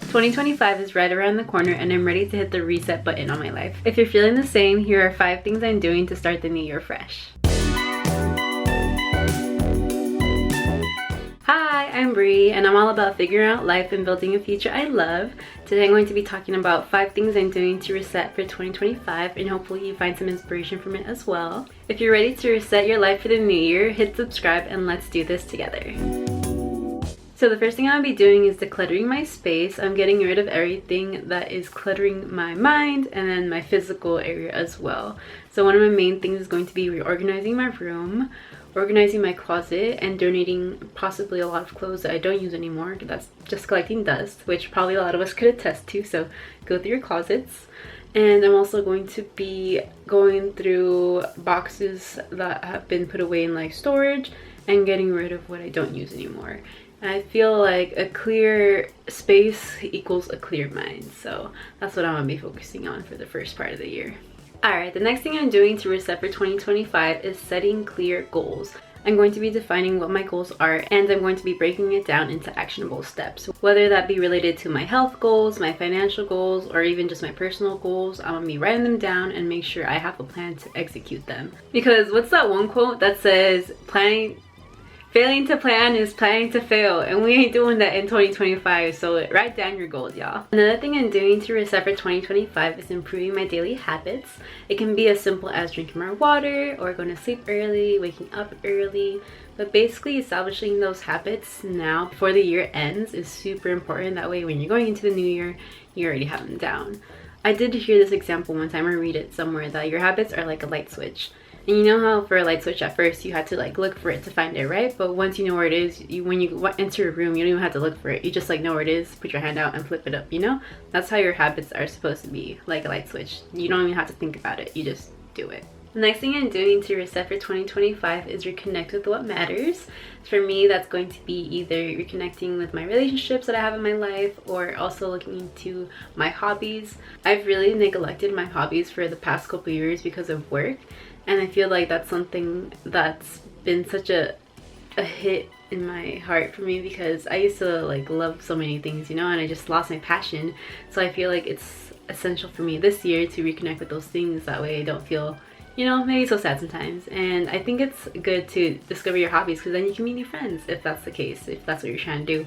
2025 is right around the corner and I'm ready to hit the reset button on my life. If you're feeling the same, here are 5 things I'm doing to start the new year fresh. Hi, I'm Bree and I'm all about figuring out life and building a future I love. Today I'm going to be talking about 5 things I'm doing to reset for 2025 and hopefully you find some inspiration from it as well. If you're ready to reset your life for the new year, hit subscribe and let's do this together. So the first thing I'll be doing is decluttering my space. I'm getting rid of everything that is cluttering my mind and then my physical area as well. So one of my main things is going to be reorganizing my room, organizing my closet, and donating possibly a lot of clothes that I don't use anymore. That's just collecting dust, which probably a lot of us could attest to, so go through your closets. And I'm also going to be going through boxes that have been put away in like storage and getting rid of what I don't use anymore. And I feel like a clear space equals a clear mind, so that's what I'm gonna be focusing on for the first part of the year. Alright, the next thing I'm doing to reset for 2025 is setting clear goals. I'm going to be defining what my goals are and I'm going to be breaking it down into actionable steps. Whether that be related to my health goals, my financial goals, or even just my personal goals, I'm gonna be writing them down and make sure I have a plan to execute them. Because what's that one quote that says, failing to plan is planning to fail, and we ain't doing that in 2025, so write down your goals, y'all. Another thing I'm doing to reset for 2025 is improving my daily habits. It can be as simple as drinking more water or going to sleep early, waking up early, but basically establishing those habits now before the year ends is super important. That way when you're going into the new year, you already have them down. I did hear this example one time or read it somewhere that your habits are like a light switch. And you know how for a light switch at first you had to like look for it to find it, right? But once you know where it is, when you enter a room, you don't even have to look for it. You just like know where it is, put your hand out and flip it up, you know? That's how your habits are supposed to be, like a light switch. You don't even have to think about it, you just do it. The next thing I'm doing to reset for 2025 is reconnect with what matters. For me, that's going to be either reconnecting with my relationships that I have in my life or also looking into my hobbies. I've really neglected my hobbies for the past couple years because of work. And I feel like that's something that's been such a hit in my heart for me because I used to like love so many things, you know, and I just lost my passion. So I feel like it's essential for me this year to reconnect with those things. That way I don't feel, you know, maybe so sad sometimes. And I think it's good to discover your hobbies because then you can meet new friends if that's the case, if that's what you're trying to do.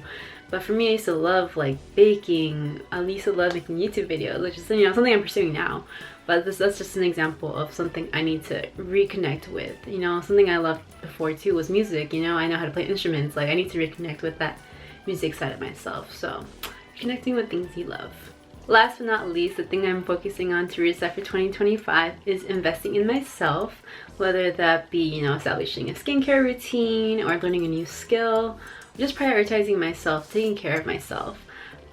But for me, I used to love like baking. I used to love making YouTube videos, which is, you know, something I'm pursuing now. But that's just an example of something I need to reconnect with. You know, something I loved before too was music. You know, I know how to play instruments. Like I need to reconnect with that music side of myself. So connecting with things you love. Last but not least, the thing I'm focusing on to reset for 2025 is investing in myself. Whether that be, you know, establishing a skincare routine or learning a new skill. Just prioritizing myself, taking care of myself.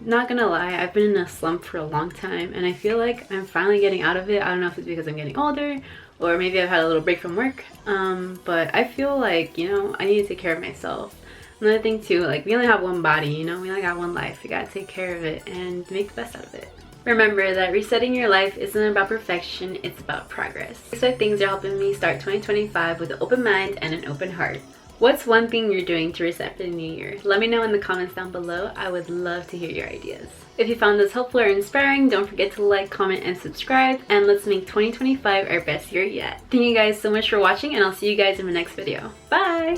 Not gonna lie, I've been in a slump for a long time and I feel like I'm finally getting out of it. I don't know if it's because I'm getting older or maybe I've had a little break from work, but I feel like, you know, I need to take care of myself. Another thing too, like we only have one body, you know, we only got one life. You gotta take care of it and make the best out of it. Remember that resetting your life isn't about perfection, it's about progress. These 5 things are helping me start 2025 with an open mind and an open heart. What's one thing you're doing to reset for the new year? Let me know in the comments down below. I would love to hear your ideas. If you found this helpful or inspiring, don't forget to like, comment, and subscribe. And let's make 2025 our best year yet. Thank you guys so much for watching and I'll see you guys in the next video. Bye!